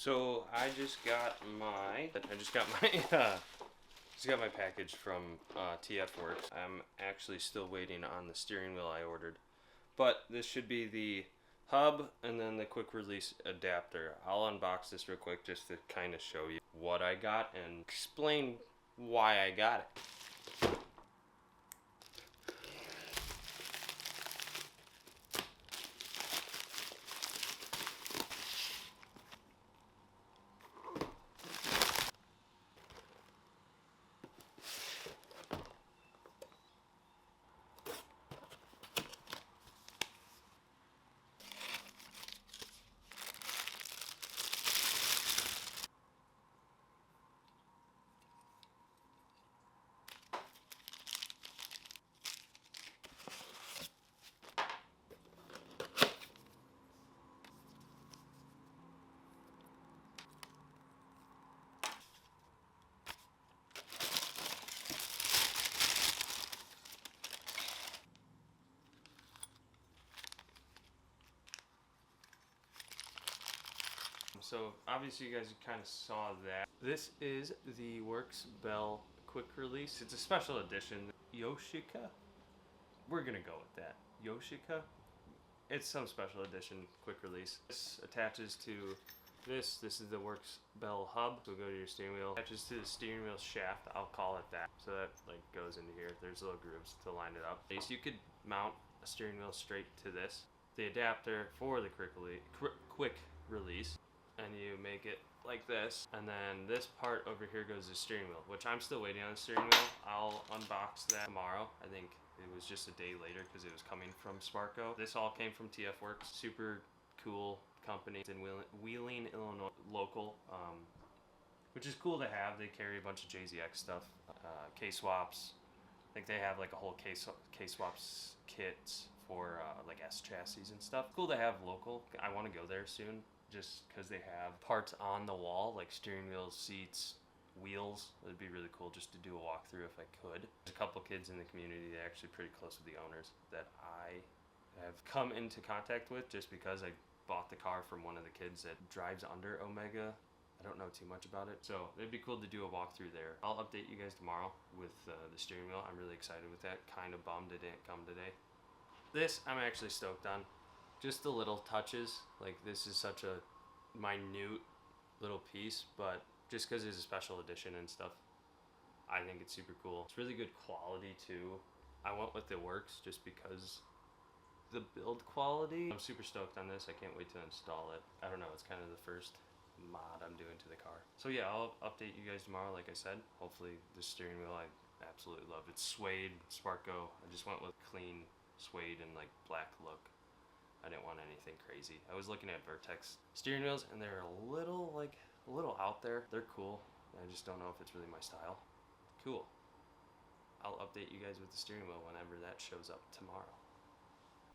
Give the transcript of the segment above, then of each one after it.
So I just got my package from TF Works. I'm actually still waiting on the steering wheel I ordered, but this should be the hub and then the quick release adapter. I'll unbox this real quick just to kind of show you what I got and explain why I got it. So obviously you guys kind of saw that. This is the Works Bell quick release. It's a special edition. Yoshika? We're gonna go with that. Yoshika? It's some special edition quick release. This attaches to this. This is the Works Bell hub. So go to your steering wheel. Attaches to the steering wheel shaft. I'll call it that. So that like goes into here. There's little grooves to line it up. So you could mount a steering wheel straight to this. The adapter for the quick release. And you make it like this, and then this part over here goes to the steering wheel, which I'm still waiting on the steering wheel. I'll unbox that tomorrow. I think it was just a day later because it was coming from Sparco. This all came from TF Works. Super cool company. It's in Wheeling, Illinois, local, which is cool to have. They carry a bunch of Jzx stuff, K-swaps. I think they have like a whole K-swaps kits for like S chassis and stuff. Cool to have local. I want to go there soon, just because they have parts on the wall, like steering wheels, seats, wheels. It'd be really cool just to do a walkthrough if I could. There's a couple kids in the community, they're actually pretty close with the owners, that I have come into contact with just because I bought the car from one of the kids that drives under Omega. I don't know too much about it, so it'd be cool to do a walkthrough there. I'll update you guys tomorrow with the steering wheel. I'm really excited with that. Kind of bummed it didn't come today. This I'm actually stoked on. Just the little touches, like this is such a minute little piece, but just because it's a special edition and stuff, I think it's super cool. It's really good quality too. I went with the Works just because the build quality. I'm super stoked on this. I can't wait to install it. I don't know, it's kind of the first mod I'm doing to the car. So yeah, I'll update you guys tomorrow, like I said. Hopefully the steering wheel I absolutely love. It's suede, Sparco. I just went with clean suede and like black look. I didn't want anything crazy. I was looking at Vertex steering wheels and they're a little out there. They're cool. I just don't know if it's really my style. Cool. I'll update you guys with the steering wheel whenever that shows up tomorrow.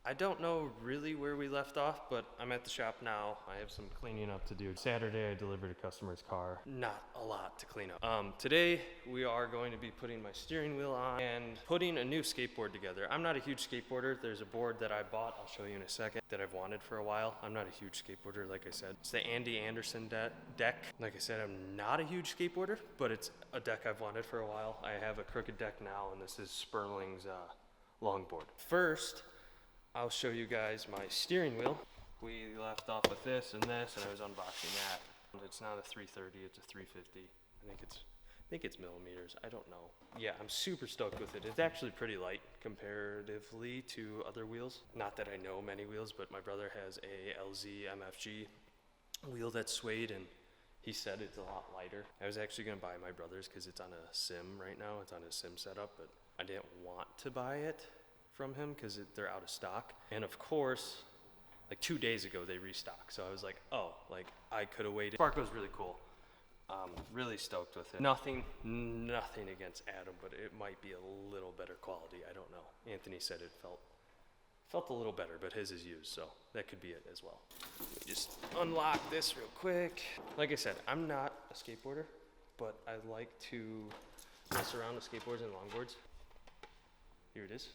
I don't know really where we left off, but I'm at the shop now. I have some cleaning up to do. Saturday I delivered a customer's car. Not a lot to clean up. Today we are going to be putting my steering wheel on and putting a new skateboard together. I'm not a huge skateboarder. There's a board that I bought, I'll show you in a second, that I've wanted for a while. I'm not a huge skateboarder, like I said. It's the Andy Anderson deck. Like I said, I'm not a huge skateboarder, but it's a deck I've wanted for a while. I have a crooked deck now, and this is Sperling's longboard. First, I'll show you guys my steering wheel. We left off with this and this, and I was unboxing that. It's not a 330, it's a 350. I think it's millimeters, I don't know. Yeah, I'm super stoked with it. It's actually pretty light comparatively to other wheels. Not that I know many wheels, but my brother has a LZ MFG wheel that's suede, and he said it's a lot lighter. I was actually gonna buy my brother's because it's on a sim right now. It's on a sim setup, but I didn't want to buy it from him because they're out of stock. And of course, like 2 days ago they restocked. So I was like, oh, like I could have waited. Sparco's really cool. Really stoked with it. Nothing against Adam, but it might be a little better quality. I don't know. Anthony said it felt a little better, but his is used, so that could be it as well. Let me just unlock this real quick. Like I said, I'm not a skateboarder, but I like to mess around with skateboards and longboards. Here it is.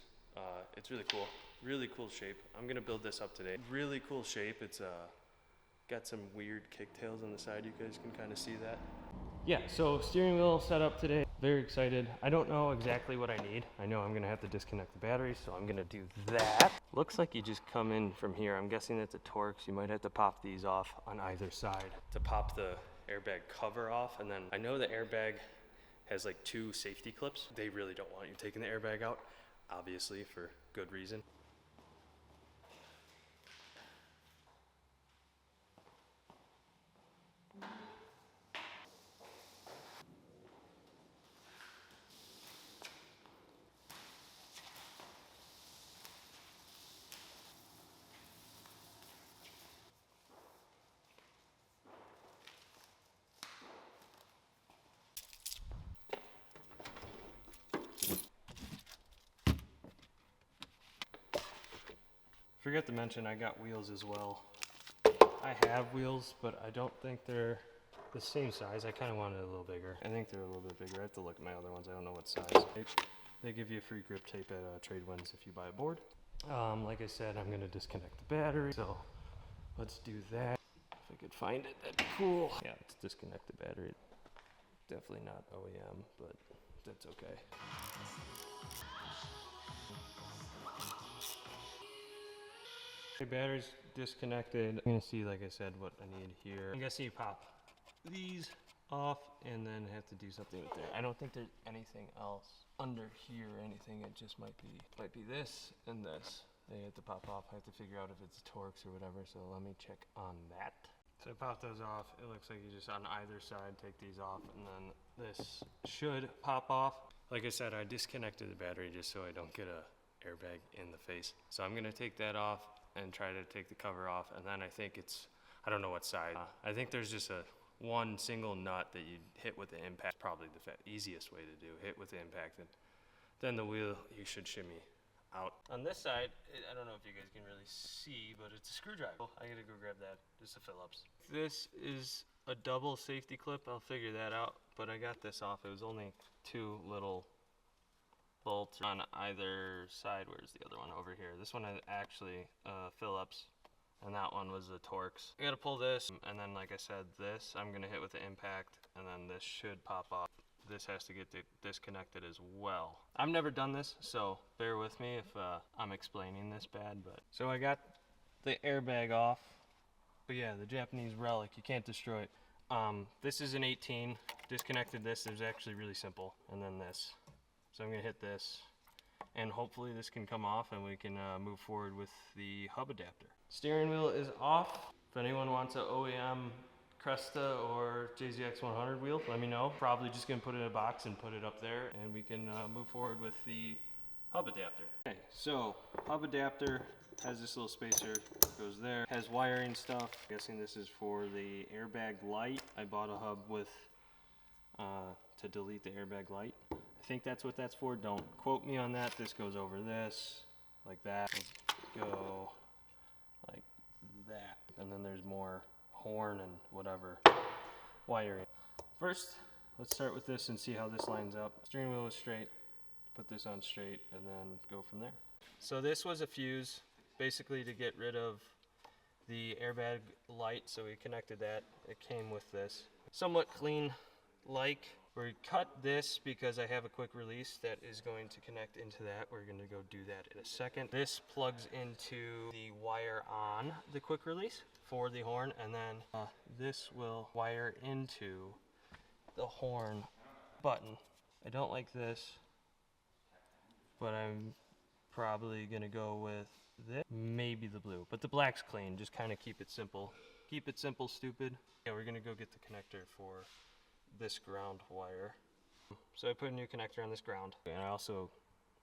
It's really cool shape. I'm gonna build this up today. Really cool shape. It's Got some weird kicktails on the side, you guys can kind of see that. Yeah, so steering wheel setup today. Very excited. I don't know exactly what I need. I know I'm gonna have to disconnect the battery, so I'm gonna do that. Looks like you just come in from here. I'm guessing that's a Torx. You might have to pop these off on either side To pop the airbag cover off, and then I know the airbag has like 2 safety clips. They really don't want you taking the airbag out, obviously for good reason. Forgot to mention I got wheels as well. I have wheels, but I don't think they're the same size. I kind of wanted a little bigger. I think they're a little bit bigger. I have to look at my other ones. I don't know what size. They give you free grip tape at Tradewinds if you buy a board. Like I said, I'm gonna disconnect the battery. So let's do that. If I could find it, that'd be cool. Yeah, let's disconnect the battery. Definitely not OEM, but that's okay. The battery's disconnected. I'm gonna see, like I said, what I need here. I'm guessing you pop these off and then have to do something with there. I don't think there's anything else under here or anything. It just might be this and this. They have to pop off. I have to figure out if it's Torx or whatever, so let me check on that. So I pop those off. It looks like you just on either side take these off, and then this should pop off. Like I said, I disconnected the battery just so I don't get a airbag in the face. So I'm gonna take that off and try to take the cover off, and then I think I don't know what side. I think there's just one single nut that you hit with the impact. Probably the easiest way to do. Hit with the impact, and then the wheel you should shimmy out. On this side, I don't know if you guys can really see, but it's a screwdriver. I gotta go grab that. Just a Phillips. This is a double safety clip. I'll figure that out, but I got this off. It was only 2 little bolts on either side. Where's the other one? Over here. This one is actually Phillips, and that one was the Torx. I gotta pull this, and then like I said, this I'm gonna hit with the impact, and then this should pop off. This has to get disconnected as well. I've never done this, so bear with me if I'm explaining this bad. But so I got the airbag off, but yeah, the Japanese relic, you can't destroy it. This is an 18. Disconnected this. It was actually really simple, and then this. So I'm gonna hit this, and hopefully this can come off and we can move forward with the hub adapter. Steering wheel is off. If anyone wants an OEM Cresta or Jzx100 wheel, let me know. Probably just gonna put it in a box and put it up there, and we can move forward with the hub adapter. Okay, so hub adapter has this little spacer, goes there, has wiring stuff. I'm guessing this is for the airbag light. I bought a hub with to delete the airbag light. I think that's what that's for. Don't quote me on that. This goes over this, like that. Let's go like that. And then there's more horn and whatever wiring. First, let's start with this and see how this lines up. Steering wheel is straight. Put this on straight and then go from there. So this was a fuse, basically to get rid of the airbag light. So we connected that. It came with this. Somewhat clean like. We cut this because I have a quick release that is going to connect into that. We're going to go do that in a second. This plugs into the wire on the quick release for the horn, and then this will wire into the horn button. I don't like this, but I'm probably going to go with this. Maybe the blue, but the black's clean. Just kind of keep it simple. Keep it simple, stupid. Yeah, we're going to go get the connector for this ground wire. So I put a new connector on this ground, and I also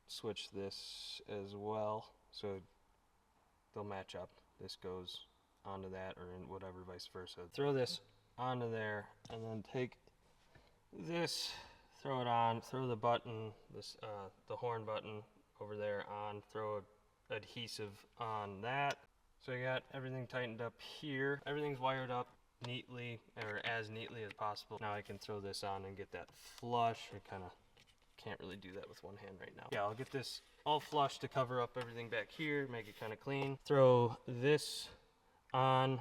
switched this as well so they'll match up. This goes onto that, or in whatever, vice versa. Throw this onto there, and then take this, throw it on, throw the button, this the horn button over there on, throw adhesive on that. So I got everything tightened up here. Everything's wired up neatly, or as neatly as possible. Now I can throw this on and get that flush. I kind of can't really do that with one hand right now. Yeah, I'll get this all flush to cover up everything back here, make it kind of clean. Throw this on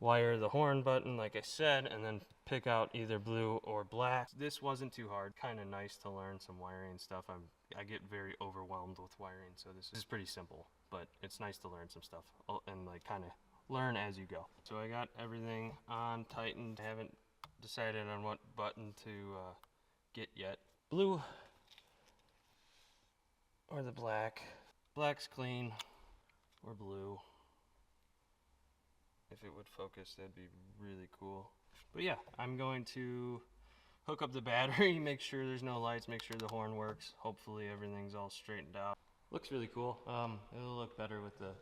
wire the horn button like I said, and then pick out either blue or black. This wasn't too hard. Kind of nice to learn some wiring stuff. I get very overwhelmed with wiring, so this is pretty simple, but it's nice to learn some stuff and like kind of learn as you go. So I got everything on, tightened. I haven't decided on what button to get yet. Blue or the black. Black's clean, or blue. If it would focus, that'd be really cool. But yeah, I'm going to hook up the battery, make sure there's no lights, make sure the horn works. Hopefully everything's all straightened out. Looks really cool. It'll look better with the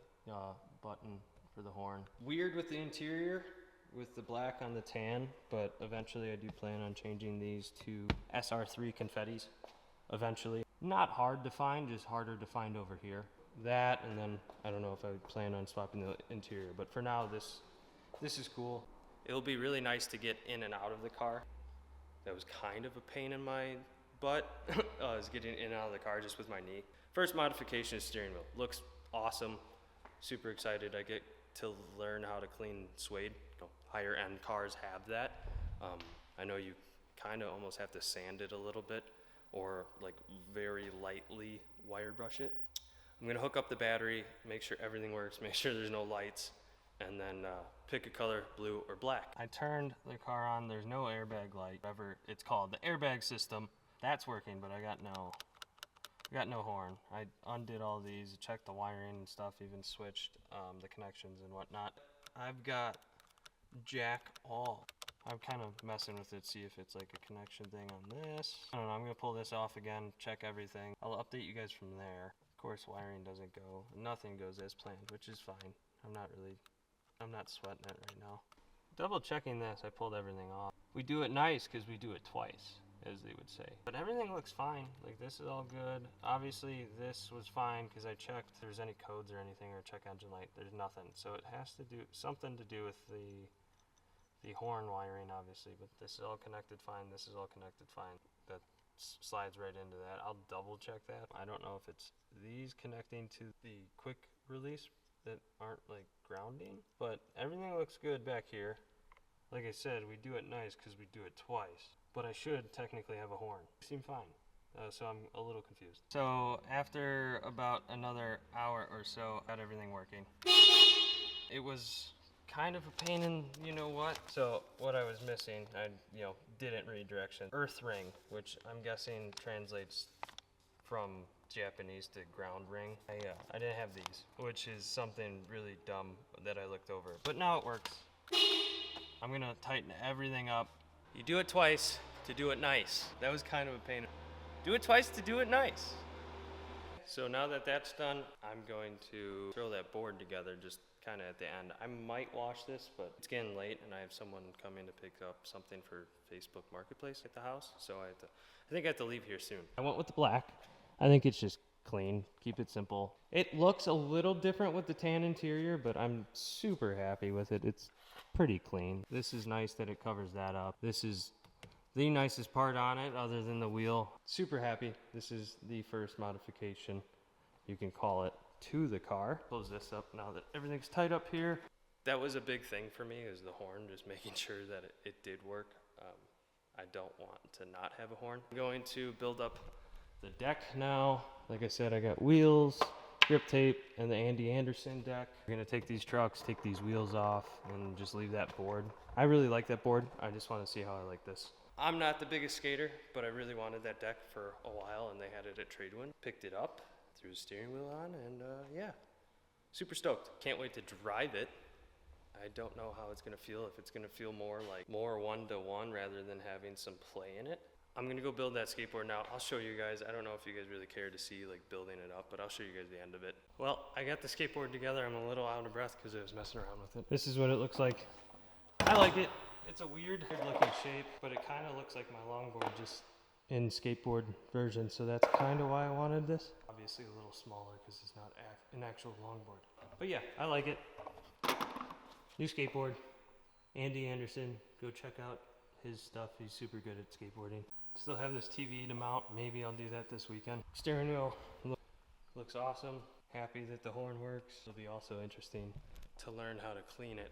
button for the horn. Weird with the interior, with the black on the tan, but eventually I do plan on changing these to SR3 confettis eventually. Not hard to find, just harder to find over here. That, and then I don't know if I would plan on swapping the interior, but for now this is cool. It'll be really nice to get in and out of the car. That was kind of a pain in my butt, is getting in and out of the car just with my knee. First modification is steering wheel. Looks awesome. Super excited. I get to learn how to clean suede. Higher end cars have that. I know you kind of almost have to sand it a little bit or like very lightly wire brush it. I'm gonna hook up the battery, make sure everything works, make sure there's no lights, and then pick a color, blue or black. I turned the car on, there's no airbag light, whatever it's called. The airbag system, that's working, but I got no horn. I undid all these, checked the wiring and stuff, even switched the connections and whatnot. I've got jack all. I'm kind of messing with it, see if it's like a connection thing on this. I don't know, I'm gonna pull this off again, check everything. I'll update you guys from there. Of course, wiring doesn't go, nothing goes as planned, which is fine. I'm not sweating it right now. Double checking this, I pulled everything off. We do it nice because we do it twice, as they would say. But everything looks fine, like this is all good. Obviously this was fine because I checked if there's any codes or anything or check engine light, there's nothing. So it has to do something to do with the horn wiring obviously, but this is all connected fine, this is all connected fine. That slides right into that. I'll double check that. I don't know if it's these connecting to the quick release that aren't like grounding, but everything looks good back here. Like I said, we do it nice because we do it twice, but I should technically have a horn. Seem fine. So I'm a little confused. So after about another hour or so, got everything working. It was kind of a pain in you know what. So what I was missing, I didn't read directions. Earth ring, which I'm guessing translates from Japanese to ground ring. I didn't have these, which is something really dumb that I looked over. But now it works. I'm gonna tighten everything up. You do it twice to do it nice. That was kind of a pain. Do it twice to do it nice. So now that that's done, I'm going to throw that board together just kind of at the end. I might wash this, but it's getting late and I have someone coming to pick up something for Facebook Marketplace at the house. So I think I have to leave here soon. I went with the black. I think it's just clean. Keep it simple. It looks a little different with the tan interior, but I'm super happy with it. It's pretty clean. This is nice that it covers that up. This is the nicest part on it other than the wheel. Super happy. This is the first modification, you can call it, to the car. Close this up now that everything's tight up here. That was a big thing for me, is the horn, just making sure that it did work. I don't want to not have a horn. I'm going to build up the deck now. Like I said, I got wheels, grip tape, and the Andy Anderson deck. We're gonna take these trucks, take these wheels off, and just leave that board. I really like that board. I just want to see how I like this. I'm not the biggest skater, but I really wanted that deck for a while, and they had it at Tradewin. Picked it up, threw the steering wheel on, and yeah, super stoked. Can't wait to drive it. I don't know how it's gonna feel, if it's gonna feel more one-to-one rather than having some play in it. I'm gonna go build that skateboard now. I'll show you guys. I don't know if you guys really care to see like building it up, but I'll show you guys the end of it. Well, I got the skateboard together. I'm a little out of breath because I was messing around with it. This is what it looks like. I like it. It's a weird looking shape, but it kind of looks like my longboard, just in skateboard version. So that's kind of why I wanted this. Obviously a little smaller because it's not an actual longboard. But yeah, I like it. New skateboard. Andy Anderson. Go check out his stuff. He's super good at skateboarding. Still have this TV to mount. Maybe I'll do that this weekend. Steering wheel looks awesome. Happy that the horn works. It'll be also interesting to learn how to clean it.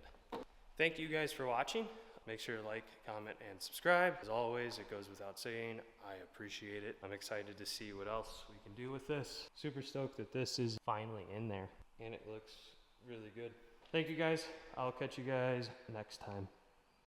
Thank you guys for watching. Make sure to like, comment, and subscribe. As always, it goes without saying, I appreciate it. I'm excited to see what else we can do with this. Super stoked that this is finally in there, and it looks really good. Thank you guys. I'll catch you guys next time.